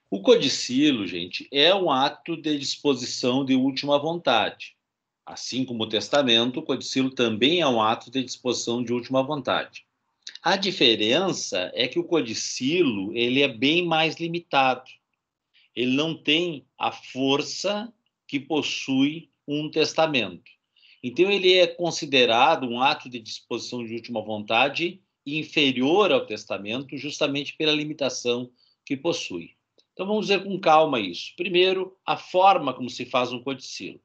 O codicilo, gente, é um ato de disposição de última vontade. Assim como o testamento, o codicilo também é um ato de disposição de última vontade. A diferença é que o codicilo ele é bem mais limitado. Ele não tem a força que possui um testamento. Então, ele é considerado um ato de disposição de última vontade inferior ao testamento, justamente pela limitação que possui. Então, vamos ver com calma isso. Primeiro, a forma como se faz um codicilo.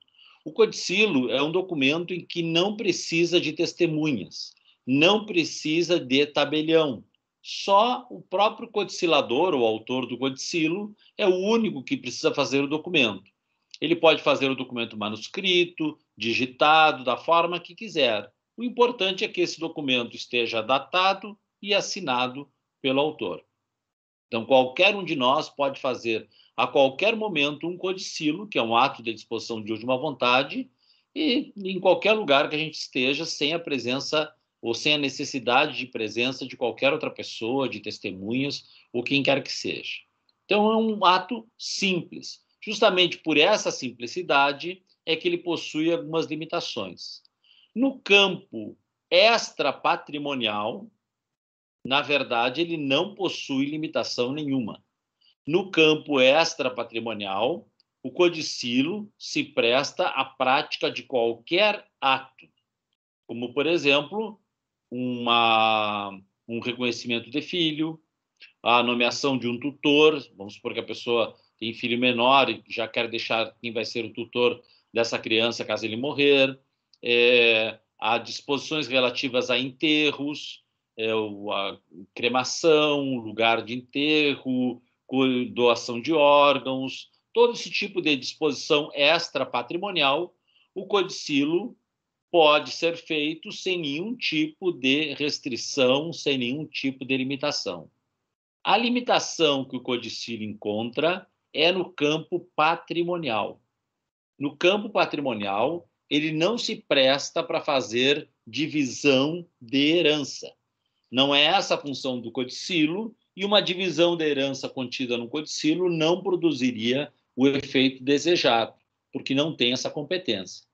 O codicilo é um documento em que não precisa de testemunhas, não precisa de tabelião. Só o próprio codicilador, ou autor do codicilo, é o único que precisa fazer o documento. Ele pode fazer o documento manuscrito, digitado, da forma que quiser. O importante é que esse documento esteja datado e assinado pelo autor. Então, qualquer um de nós pode fazer a qualquer momento um codicilo, que é um ato de disposição de última vontade, e em qualquer lugar que a gente esteja, sem a presença ou sem a necessidade de presença de qualquer outra pessoa, de testemunhas, ou quem quer que seja. Então, é um ato simples. Justamente por essa simplicidade é que ele possui algumas limitações. No campo extrapatrimonial, na verdade, ele não possui limitação nenhuma. No campo extrapatrimonial, o codicilo se presta à prática de qualquer ato, como, por exemplo, um reconhecimento de filho, a nomeação de um tutor. Vamos supor que a pessoa tem filho menor e já quer deixar quem vai ser o tutor dessa criança caso ele morrer. Há disposições relativas a enterros, a cremação, lugar de enterro, doação de órgãos, todo esse tipo de disposição extra-patrimonial, o codicilo pode ser feito sem nenhum tipo de restrição, sem nenhum tipo de limitação. A limitação que o codicilo encontra é no campo patrimonial. No campo patrimonial, ele não se presta para fazer divisão de herança. Não é essa a função do codicilo, e uma divisão da herança contida no codicilo não produziria o efeito desejado, porque não tem essa competência.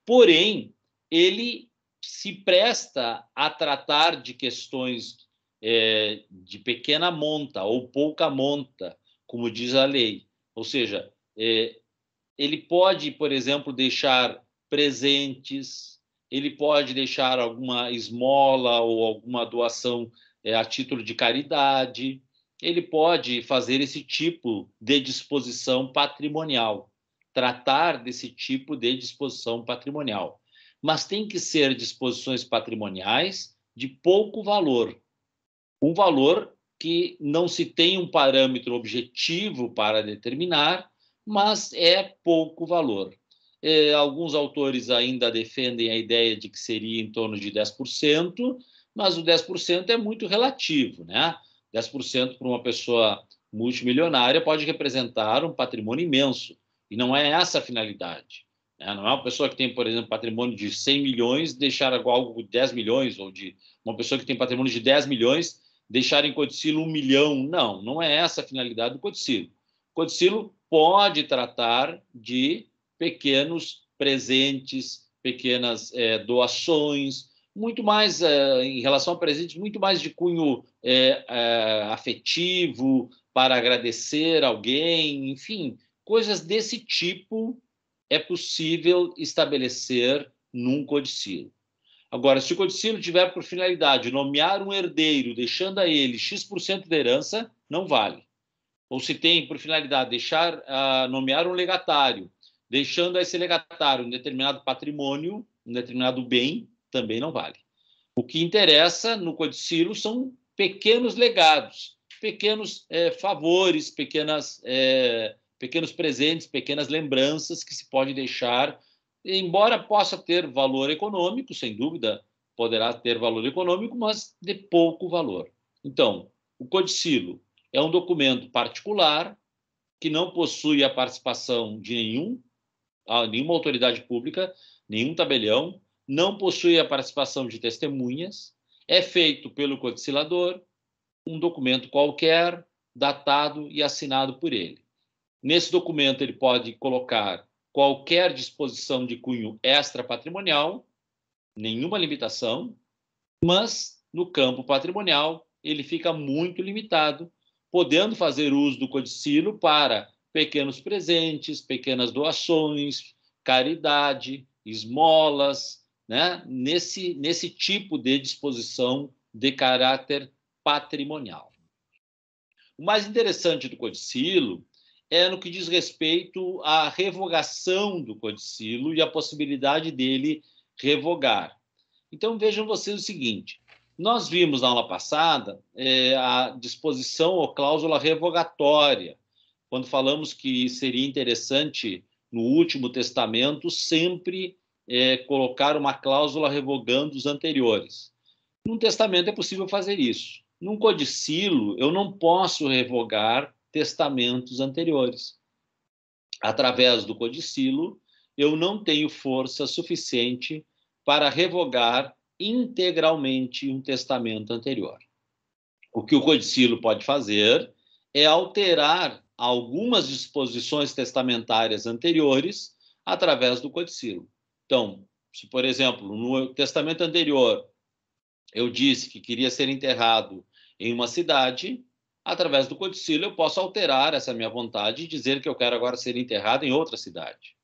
Porém, ele se presta a tratar de questões de pequena monta ou pouca monta, como diz a lei. Ou seja, ele pode, por exemplo, deixar presentes, ele pode deixar alguma esmola ou alguma doação a título de caridade, ele pode fazer esse tipo de disposição patrimonial, tratar desse tipo de disposição patrimonial. Mas tem que ser disposições patrimoniais de pouco valor, um valor que não se tem um parâmetro objetivo para determinar, mas é pouco valor. Alguns autores ainda defendem a ideia de que seria em torno de 10%, mas o 10% é muito relativo, né? 10% para uma pessoa multimilionária pode representar um patrimônio imenso, e não é essa a finalidade. Né? Não é uma pessoa que tem, por exemplo, patrimônio de 100 milhões deixar algo de 10 milhões, ou de uma pessoa que tem patrimônio de 10 milhões deixar em codicilo 1 milhão. Não, não é essa a finalidade do codicilo. O codicilo pode tratar de pequenos presentes, pequenas doações, muito mais em relação a presentes, muito mais de cunho afetivo, para agradecer alguém, enfim, coisas desse tipo é possível estabelecer num codicilo. Agora, se o codicilo tiver por finalidade nomear um herdeiro, deixando a ele X% da herança, não vale. Ou se tem por finalidade nomear um legatário, deixando a esse legatário um determinado patrimônio, um determinado bem, também não vale. O que interessa no codicilo são pequenos legados, pequenos favores, pequenos presentes, pequenas lembranças que se pode deixar, embora possa ter valor econômico, sem dúvida, poderá ter valor econômico, mas de pouco valor. Então, o codicilo é um documento particular que não possui a participação de nenhuma autoridade pública, nenhum tabelião, não possui a participação de testemunhas, é feito pelo codicilador, um documento qualquer, datado e assinado por ele. Nesse documento, ele pode colocar qualquer disposição de cunho extrapatrimonial, nenhuma limitação, mas no campo patrimonial ele fica muito limitado, podendo fazer uso do codicilo para pequenos presentes, pequenas doações, caridade, esmolas, né? Nesse tipo de disposição de caráter patrimonial. O mais interessante do codicilo é no que diz respeito à revogação do codicilo e a possibilidade dele revogar. Então, vejam vocês o seguinte, nós vimos na aula passada a disposição ou cláusula revogatória, quando falamos que seria interessante, no último testamento, sempre colocar uma cláusula revogando os anteriores. Num testamento é possível fazer isso. Num codicilo, eu não posso revogar testamentos anteriores. Através do codicilo, eu não tenho força suficiente para revogar integralmente um testamento anterior. O que o codicilo pode fazer é alterar algumas disposições testamentárias anteriores através do codicilo. Então, se, por exemplo, no testamento anterior eu disse que queria ser enterrado em uma cidade, através do codicilo eu posso alterar essa minha vontade e dizer que eu quero agora ser enterrado em outra cidade.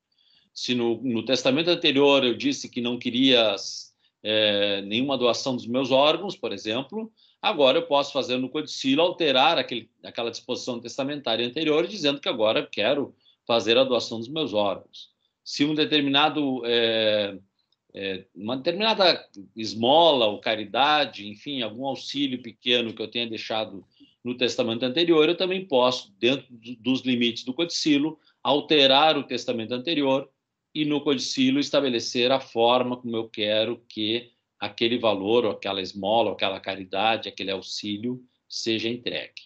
Se no testamento anterior eu disse que não queria nenhuma doação dos meus órgãos, por exemplo, agora eu posso fazer no codicilo, alterar aquela disposição testamentária anterior, dizendo que agora eu quero fazer a doação dos meus órgãos. Se uma determinada esmola ou caridade, enfim, algum auxílio pequeno que eu tenha deixado no testamento anterior, eu também posso, dentro dos limites do codicilo, alterar o testamento anterior e no codicilo estabelecer a forma como eu quero que aquele valor, ou aquela esmola, ou aquela caridade, aquele auxílio seja entregue.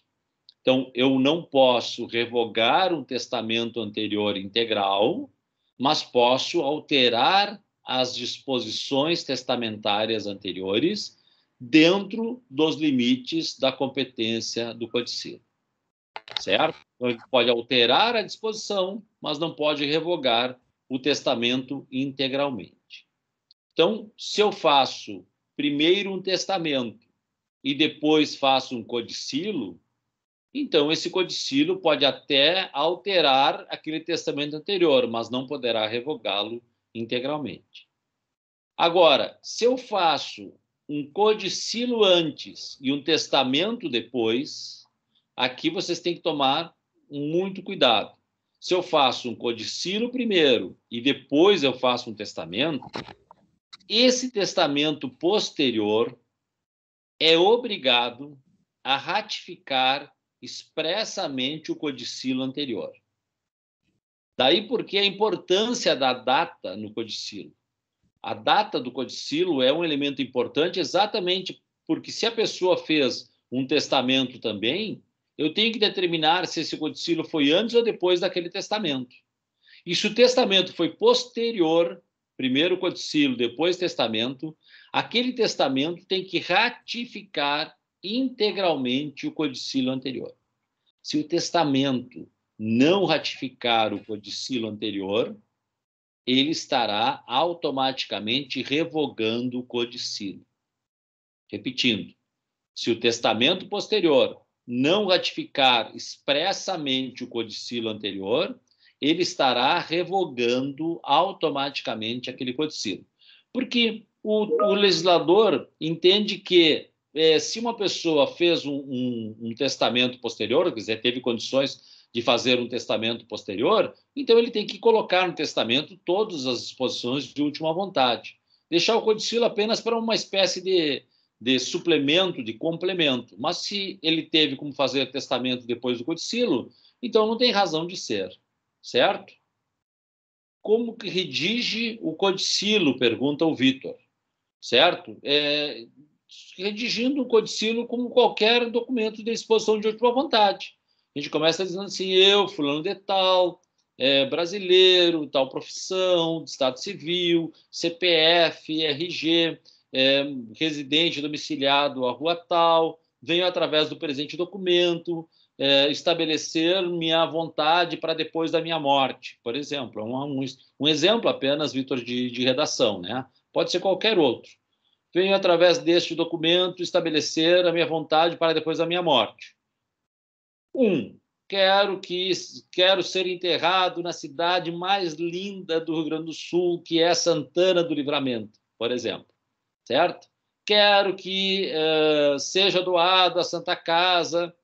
Então, eu não posso revogar um testamento anterior integral, mas posso alterar as disposições testamentárias anteriores dentro dos limites da competência do codicilo. Certo? Então, ele pode alterar a disposição, mas não pode revogar o testamento integralmente. Então, se eu faço primeiro um testamento e depois faço um codicilo, então esse codicilo pode até alterar aquele testamento anterior, mas não poderá revogá-lo integralmente. Agora, se eu faço um codicilo antes e um testamento depois, aqui vocês têm que tomar muito cuidado. Se eu faço um codicilo primeiro e depois eu faço um testamento, esse testamento posterior é obrigado a ratificar expressamente o codicilo anterior. Daí porque a importância da data no codicilo. A data do codicilo é um elemento importante exatamente porque se a pessoa fez um testamento também, eu tenho que determinar se esse codicilo foi antes ou depois daquele testamento. E se o testamento foi posterior, primeiro codicilo, depois testamento, aquele testamento tem que ratificar integralmente o codicilo anterior. Se o testamento não ratificar o codicilo anterior, ele estará automaticamente revogando o codicilo. Repetindo, se o testamento posterior não ratificar expressamente o codicilo anterior, ele estará revogando automaticamente aquele codicilo. Porque o legislador entende que se uma pessoa fez um testamento posterior, quer dizer, teve condições de fazer um testamento posterior, então ele tem que colocar no testamento todas as disposições de última vontade. Deixar o codicilo apenas para uma espécie de suplemento, de complemento. Mas se ele teve como fazer testamento depois do codicilo, então não tem razão de ser. Certo? Como que redige o codicilo? Pergunta o Vitor. Certo? Redigindo o codicilo como qualquer documento de disposição de última vontade. A gente começa dizendo assim, eu, fulano de tal, brasileiro, tal profissão, estado civil, CPF, RG, residente domiciliado à rua tal, venho através do presente documento estabelecer minha vontade para depois da minha morte, por exemplo. Um exemplo apenas, Vitor, de redação, né? Pode ser qualquer outro. Venho, através deste documento, estabelecer a minha vontade para depois da minha morte. 1. Quero ser enterrado na cidade mais linda do Rio Grande do Sul, que é Santana do Livramento, por exemplo. Certo? Quero que seja doado à Santa Casa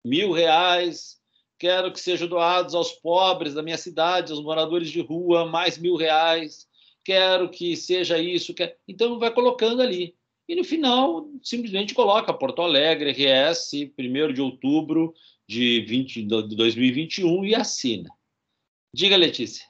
R$ 1.000. Quero que sejam doados aos pobres da minha cidade, aos moradores de rua, mais R$ 1.000. Quero que seja isso. Então, vai colocando ali. E, no final, simplesmente coloca Porto Alegre, RS, 1º de outubro de 2021 e assina. Diga, Letícia.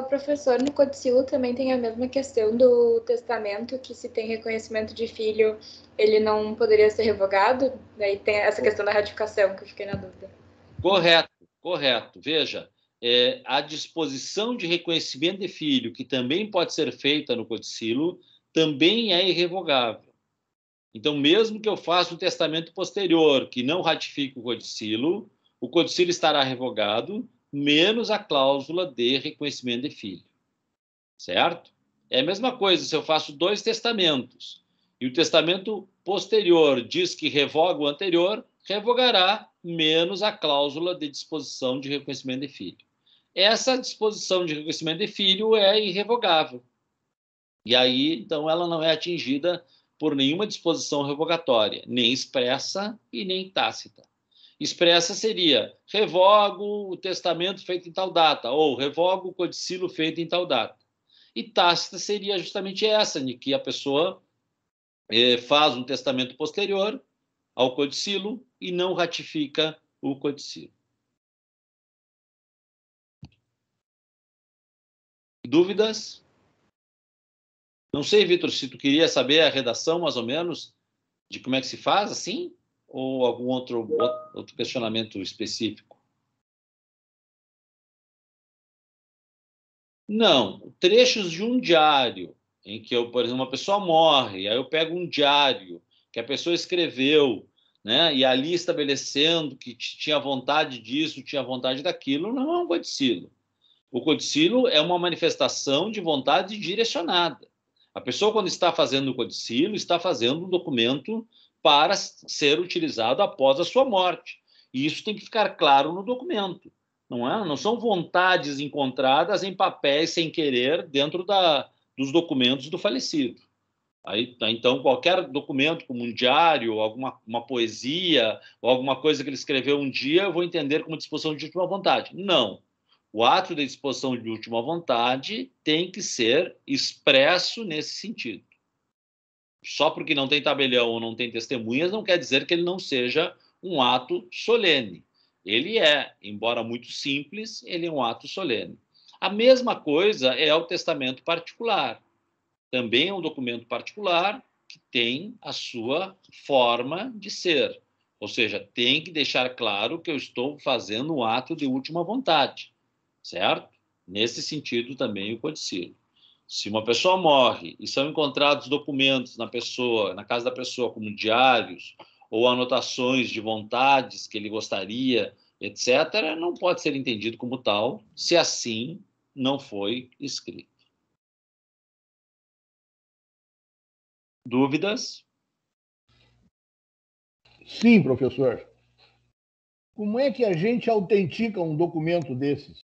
Professor, no Codicilo também tem a mesma questão do testamento, que se tem reconhecimento de filho, ele não poderia ser revogado? Daí tem essa questão da ratificação, que eu fiquei na dúvida. Correto. Veja, a disposição de reconhecimento de filho, que também pode ser feita no Codicilo, também é irrevogável. Então, mesmo que eu faça um testamento posterior que não ratifique o Codicilo estará revogado, menos a cláusula de reconhecimento de filho. Certo? É a mesma coisa se eu faço 2 testamentos e o testamento posterior diz que revoga o anterior, revogará menos a cláusula de disposição de reconhecimento de filho. Essa disposição de reconhecimento de filho é irrevogável. E aí, então, ela não é atingida por nenhuma disposição revogatória, nem expressa e nem tácita. Expressa seria: revogo o testamento feito em tal data, ou revogo o codicilo feito em tal data. E tácita seria justamente essa, de que a pessoa faz um testamento posterior ao codicilo e não ratifica o codicilo. Dúvidas? Não sei, Vitor, se tu queria saber a redação, mais ou menos, de como é que se faz, assim? Ou algum outro questionamento específico? Não. Trechos de um diário, em que, por exemplo, uma pessoa morre, aí eu pego um diário que a pessoa escreveu, né, e ali estabelecendo que tinha vontade disso, tinha vontade daquilo, não é um codicilo. O codicilo é uma manifestação de vontade direcionada. A pessoa, quando está fazendo o codicilo, está fazendo um documento para ser utilizado após a sua morte. E isso tem que ficar claro no documento. Não são vontades encontradas em papéis sem querer dentro dos documentos do falecido. Então, qualquer documento, como um diário, uma poesia, ou alguma coisa que ele escreveu um dia, eu vou entender como disposição de última vontade. Não. O ato de disposição de última vontade tem que ser expresso nesse sentido. Só porque não tem tabelião ou não tem testemunhas, não quer dizer que ele não seja um ato solene. Ele é, embora muito simples, ele é um ato solene. A mesma coisa é o testamento particular. Também é um documento particular que tem a sua forma de ser. Ou seja, tem que deixar claro que eu estou fazendo um ato de última vontade. Certo? Nesse sentido também o codicilo. Se uma pessoa morre e são encontrados documentos na casa da pessoa, como diários ou anotações de vontades que ele gostaria, etc., não pode ser entendido como tal, se assim não foi escrito. Dúvidas? Sim, professor. Como é que a gente autentica um documento desses?